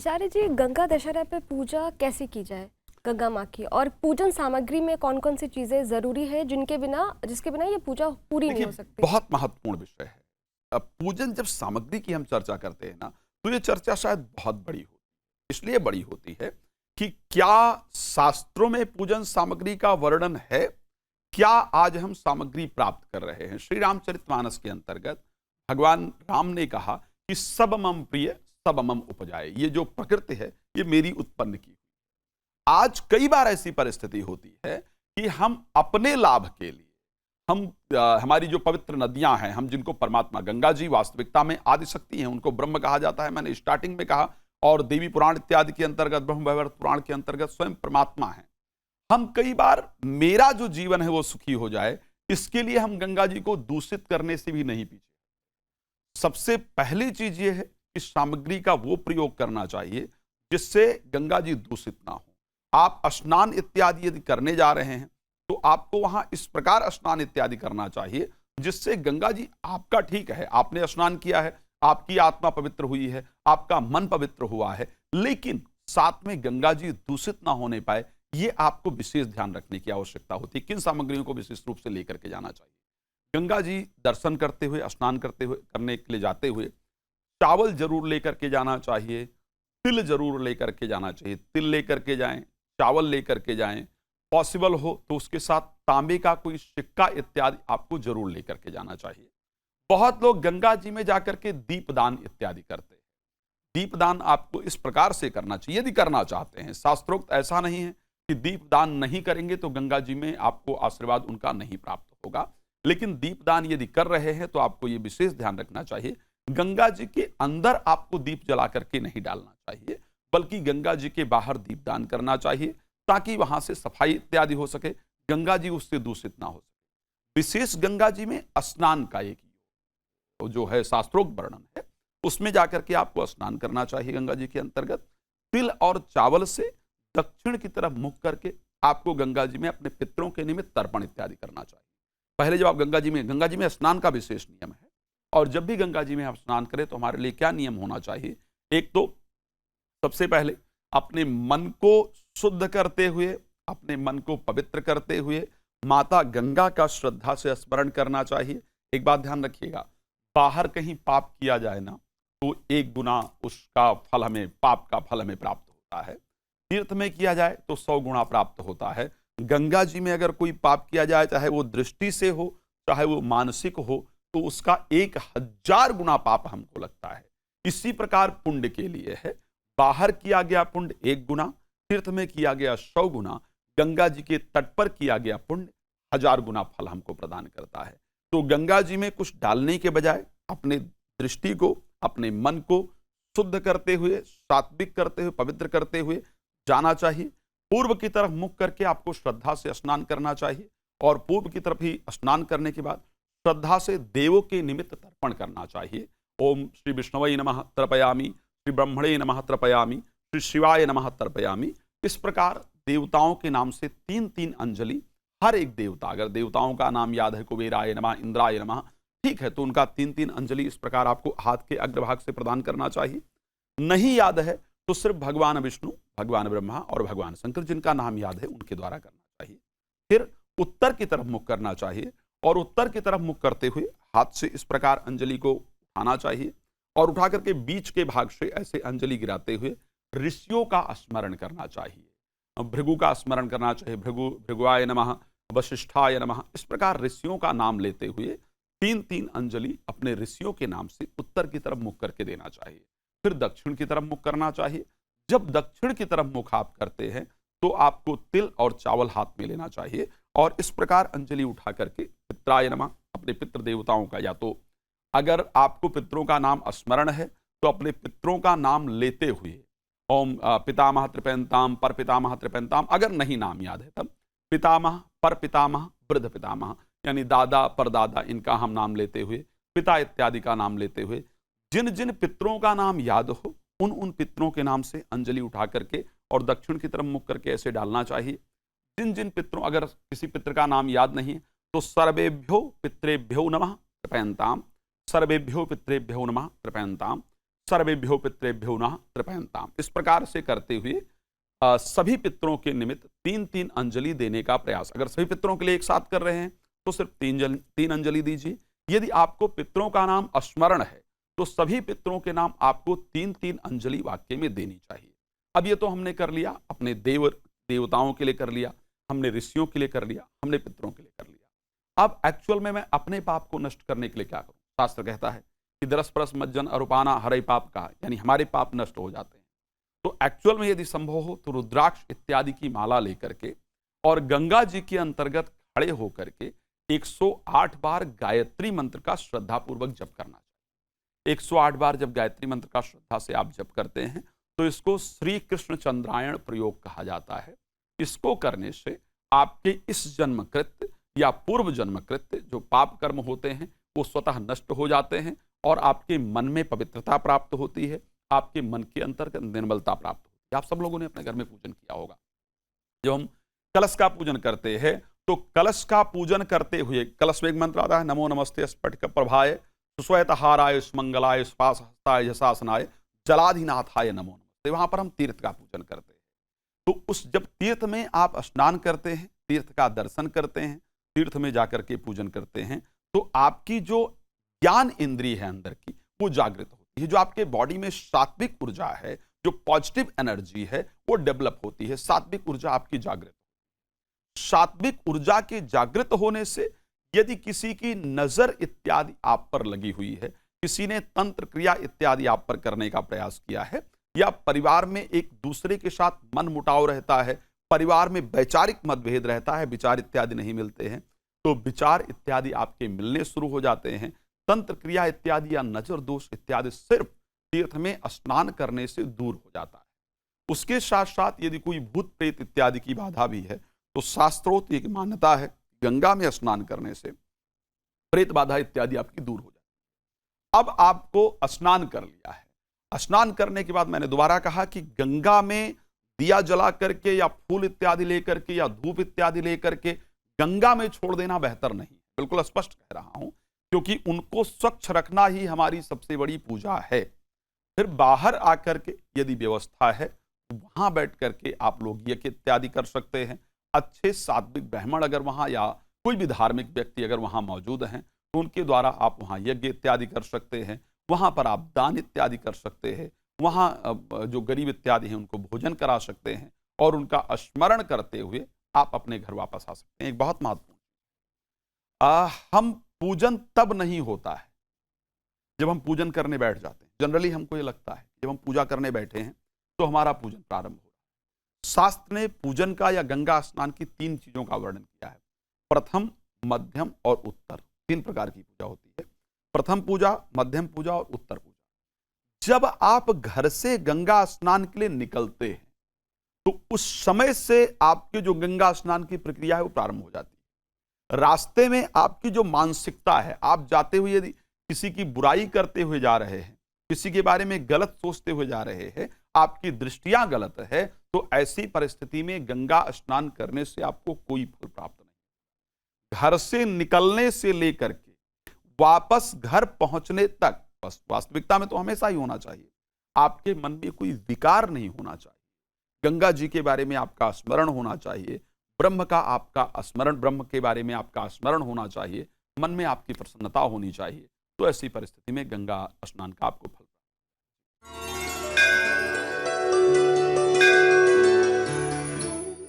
आचार्य जी, गंगा दशहरा पे पूजा कैसे की जाए गंगा माँ की, और पूजन सामग्री में कौन कौन सी चीजें जरूरी है जिसके बिना ये पूजा पूरी नहीं देखिए, हो सकती? बहुत महत्वपूर्ण विषय है। अब पूजन जब सामग्री की हम चर्चा करते हैं ना, तो ये चर्चा शायद बहुत बड़ी होती है। इसलिए बड़ी होती है कि क्या शास्त्रों में पूजन सामग्री का वर्णन है? क्या आज हम सामग्री प्राप्त कर रहे हैं? श्री रामचरितमानस के अंतर्गत भगवान राम ने कहा कि सब मम प्रिय, सब मम उपजाए। ये जो प्रकृति है, ये मेरी उत्पन्न की। आज कई बार ऐसी परिस्थिति होती है कि हम अपने लाभ के लिए हम हमारी जो पवित्र नदियां हैं, हम जिनको परमात्मा गंगा जी वास्तविकता में आदि शक्ति हैं, उनको ब्रह्म कहा जाता है, मैंने स्टार्टिंग में कहा, और देवी पुराण इत्यादि के अंतर्गत, ब्रह्म वैवर्त पुराण के अंतर्गत स्वयं परमात्मा है। हम कई बार मेरा जो जीवन है वो सुखी हो जाए, इसके लिए हम गंगा जी को दूषित करने से भी नहीं पीछे। सबसे पहली चीज ये है कि सामग्री का वो प्रयोग करना चाहिए जिससे गंगा जी दूषित ना हो। आप स्नान इत्यादि यदि करने जा रहे हैं तो आपको वहां इस प्रकार स्नान इत्यादि करना चाहिए जिससे गंगा जी, आपका ठीक है, आपने स्नान किया है, आपकी आत्मा पवित्र हुई है, आपका मन पवित्र हुआ है, लेकिन साथ में गंगा जी दूषित ना होने पाए, ये आपको विशेष ध्यान रखने की आवश्यकता होती है। किन सामग्रियों को विशेष रूप से लेकर के जाना चाहिए? गंगा जी दर्शन करते हुए, स्नान करते हुए, करने के लिए जाते हुए चावल जरूर लेकर के जाना चाहिए, तिल जरूर लेकर के जाना चाहिए। तिल लेकर के जाएं, चावल लेकर के जाएं, पॉसिबल हो तो उसके साथ तांबे का कोई सिक्का इत्यादि आपको जरूर लेकर के जाना चाहिए। बहुत लोग गंगा जी में जाकर के दीपदान इत्यादि करते हैं। दीपदान आपको इस प्रकार से करना चाहिए यदि करना चाहते हैं। शास्त्रोक्त ऐसा नहीं है कि दीपदान नहीं करेंगे तो गंगा जी में आपको आशीर्वाद उनका नहीं प्राप्त होगा, लेकिन दीपदान यदि कर रहे हैं तो आपको यह विशेष ध्यान रखना चाहिए, गंगा जी के अंदर आपको दीप जला करके नहीं डालना चाहिए, बल्कि गंगा जी के बाहर दीपदान करना चाहिए ताकि वहां से सफाई इत्यादि हो सके, गंगा जी उससे दूषित ना हो सके। विशेष गंगा जी में स्नान का एक तो जो है शास्त्रोक्त वर्णन है, उसमें जाकर के आपको स्नान करना चाहिए गंगा जी के अंतर्गत। तिल और चावल से दक्षिण की तरफ मुख करके आपको गंगा जी में अपने पितरों के निमित्त तर्पण इत्यादि करना चाहिए। पहले जब आप गंगा जी में स्नान का विशेष नियम है, और जब भी गंगा जी में आप स्नान करें तो हमारे लिए क्या नियम होना चाहिए? एक तो सबसे पहले अपने मन को शुद्ध करते हुए, अपने मन को पवित्र करते हुए माता गंगा का श्रद्धा से स्मरण करना चाहिए। एक बात ध्यान रखिएगा, बाहर कहीं पाप किया जाए ना तो 1 गुना उसका फल हमें, पाप का फल हमें प्राप्त होता है। तीर्थ में किया जाए तो 100 गुना प्राप्त होता है। गंगा जी में अगर कोई पाप किया जाए, चाहे वो दृष्टि से हो, चाहे वो मानसिक हो, तो उसका 1000 गुना पाप हमको लगता है। इसी प्रकार पुण्य के लिए है, बाहर किया गया पुण्य 1 गुना, तीर्थ में किया गया 100 गुना, गंगा जी के तट पर किया गया पुण्य 1000 गुना फल हमको प्रदान करता है। तो गंगा जी में कुछ डालने के बजाय अपने दृष्टि को, अपने मन को शुद्ध करते हुए, सात्विक करते हुए, पवित्र करते हुए जाना चाहिए। पूर्व की तरफ मुख करके आपको श्रद्धा से स्नान करना चाहिए, और पूर्व की तरफ ही स्नान करने के बाद श्रद्धा से देवों के निमित्त तर्पण करना चाहिए। ओम श्री विष्णुवे नमः तर्पयामि, श्री ब्रह्मणे नमः तर्पयामि, श्री शिवाय नमः तर्पयामि। इस प्रकार देवताओं के नाम से 3-3 अंजलि, हर एक देवता, अगर देवताओं का नाम याद है, कुबेराय नमः, इंद्राय नमः, ठीक है, तो उनका 3-3 अंजलि इस प्रकार आपको हाथ के अग्रभाग से प्रदान करना चाहिए। नहीं याद है तो सिर्फ भगवान विष्णु, भगवान ब्रह्मा और भगवान शंकर, जिनका नाम याद है, उनके द्वारा करना चाहिए। फिर उत्तर की तरफ मुख करना चाहिए, और उत्तर की तरफ मुख करते हुए हाथ से इस प्रकार अंजलि को उठाना चाहिए, और उठा करके बीच के भाग से ऐसे अंजलि गिराते हुए ऋषियों का स्मरण करना चाहिए। भृगु का स्मरण करना चाहिए, भृगुआय नमः, वशिष्ठाय नमः। इस प्रकार ऋषियों का नाम लेते हुए 3-3 अंजलि अपने ऋषियों के नाम से उत्तर की तरफ मुख करके देना चाहिए। फिर दक्षिण की तरफ मुख करना चाहिए। जब दक्षिण की तरफ मुख आप करते हैं तो आपको तिल और चावल हाथ में लेना चाहिए, और इस प्रकार अंजलि उठा करके पित्राय नमः, अपने पितृ देवताओं का, या तो अगर आपको पितरों का नाम स्मरण है तो अपने पितरों का नाम लेते हुए ओम पितामह त्रिपैंताम, पर पितामह त्रिपैंताम, अगर नहीं नाम याद है तब पितामह, पर पितामह, वृद्ध पितामह, यानी दादा परदादा, इनका हम नाम लेते हुए, पिता इत्यादि का नाम लेते हुए, जिन जिन पितरों का नाम याद हो उन पितरों के नाम से अंजलि उठा करके और दक्षिण की तरफ मुख करके ऐसे डालना चाहिए। जिन जिन पितरों, अगर किसी पितर का नाम याद नहीं है तो सर्वेभ्यो पितरेभ्यो नमः तृपयन्ताम, सर्वेभ्यो पितरेभ्यो नमः तृपयन्ताम, सर्वेभ्यो पितृभ्यो नः तृपयन्ताम। इस प्रकार से करते हुए सभी पितरों के निमित्त 3-3 अंजलि देने का प्रयास। अगर सभी पितरों के लिए एक साथ कर रहे हैं तो सिर्फ 3 अंजलि दीजिए। यदि आपको पितरों का नाम स्मरण है तो सभी पितरों के नाम आपको 3-3 अंजलि वाक्य में देनी चाहिए। अब ये तो हमने कर लिया, अपने देवताओं के लिए कर लिया, हमने ऋषियों के लिए कर लिया, हमने पितरों के लिए कर लिया। अब एक्चुअल में मैं अपने पाप को नष्ट करने के लिए क्या करूं? शास्त्र कहता है कि दरस परस मज्जन अरूपाना हरई पाप का, यानी हमारे पाप नष्ट हो जाते हैं। तो एक्चुअल में यदि संभव हो तो रुद्राक्ष इत्यादि की माला लेकर के और गंगा जी के अंतर्गत खड़े होकर के 108 बार गायत्री मंत्र का श्रद्धापूर्वक जप करना चाहिए। 108 बार जब गायत्री मंत्र का श्रद्धा से आप जप करते हैं तो इसको श्री कृष्ण चंद्रायण प्रयोग कहा जाता है। इसको करने से आपके इस जन्मकृत या पूर्व जन्मकृत जो पाप कर्म होते हैं वो स्वतः नष्ट हो जाते हैं और आपके मन में पवित्रता प्राप्त होती है, आपके मन के अंतर्गत निर्मलता प्राप्त होती है। आप सब लोगों ने अपने घर में पूजन किया होगा। जब हम कलश का पूजन करते हैं तो कलश का पूजन करते हुए कलश में एक मंत्र आता है, नमो नमस्ते स्फटिक प्रभाय सुश्वेतहाराय सुमंगलाय स्वासहस्ताय यशासनाय जलाधिनाथाय नमो नमस्ते। वहां पर हम तीर्थ का पूजन करते हैं। तो जब तीर्थ में आप स्नान करते हैं, तीर्थ का दर्शन करते हैं, तीर्थ में जाकर के पूजन करते हैं तो आपकी जो ज्ञान इंद्रिय है अंदर की वो जागृत होती है। जो आपके बॉडी में सात्विक ऊर्जा है, जो पॉजिटिव एनर्जी है वो डेवलप होती है। सात्विक ऊर्जा आपकी जागृत होती है। सात्विक ऊर्जा के जागृत होने से यदि किसी की नजर इत्यादि आप पर लगी हुई है, किसी ने तंत्र क्रिया इत्यादि आप पर करने का प्रयास किया है, या परिवार में एक दूसरे के साथ मन मुटाव रहता है, परिवार में वैचारिक मतभेद रहता है, विचार इत्यादि नहीं मिलते हैं, तो विचार इत्यादि आपके मिलने शुरू हो जाते हैं। तंत्र क्रिया इत्यादि या नजर दोष इत्यादि सिर्फ तीर्थ में स्नान करने से दूर हो जाता है। उसके साथ साथ यदि कोई भूत प्रेत इत्यादि की बाधा भी है तो शास्त्रोक्त एक मान्यता है, गंगा में स्नान करने से प्रेत बाधा इत्यादि आपकी दूर हो जाती है। अब आपको स्नान कर लिया है, स्नान करने के बाद मैंने दोबारा कहा कि गंगा में दिया जला करके या फूल इत्यादि लेकर के या धूप इत्यादि लेकर के गंगा में छोड़ देना बेहतर नहीं। बिल्कुल स्पष्ट कह रहा हूं, क्योंकि उनको स्वच्छ रखना ही हमारी सबसे बड़ी पूजा है। फिर बाहर आकर के यदि व्यवस्था है तो वहां बैठ करके आप लोग यज्ञ इत्यादि कर सकते हैं। अच्छे सात्विक ब्राह्मण अगर वहां या कोई भी धार्मिक व्यक्ति अगर वहां मौजूद हैं तो उनके द्वारा आप वहां यज्ञ इत्यादि कर सकते हैं। वहां पर आप दान इत्यादि कर सकते हैं। वहां जो गरीब इत्यादि हैं उनको भोजन करा सकते हैं और उनका स्मरण करते हुए आप अपने घर वापस आ सकते हैं। एक बहुत महत्वपूर्ण, हम पूजन तब नहीं होता है जब हम पूजन करने बैठ जाते हैं। जनरली हमको ये लगता है जब हम पूजा करने बैठे हैं तो हमारा पूजन प्रारंभ हो रहा है। शास्त्र ने पूजन का या गंगा स्नान की 3 चीजों का वर्णन किया है। प्रथम, मध्यम और उत्तर, 3 प्रकार की पूजा होती है। प्रथम पूजा, मध्यम पूजा और उत्तर पूजा। जब आप घर से गंगा स्नान के लिए निकलते हैं तो उस समय से आपके जो गंगा स्नान की प्रक्रिया है वो प्रारंभ हो जाती है। रास्ते में आपकी जो मानसिकता है, आप जाते हुए यदि किसी की बुराई करते हुए जा रहे हैं, किसी के बारे में गलत सोचते हुए जा रहे हैं, आपकी दृष्टियां गलत है, तो ऐसी परिस्थिति में गंगा स्नान करने से आपको कोई फल प्राप्त नहीं। घर से निकलने से लेकर के वापस घर पहुंचने तक, बस वास्तविकता में तो हमेशा ही होना चाहिए, आपके मन में कोई विकार नहीं होना चाहिए। गंगा जी के बारे में आपका स्मरण होना चाहिए, ब्रह्म का आपका स्मरण, ब्रह्म के बारे में आपका स्मरण होना चाहिए, मन में आपकी प्रसन्नता होनी चाहिए। तो ऐसी परिस्थिति में गंगा स्नान का आपको फल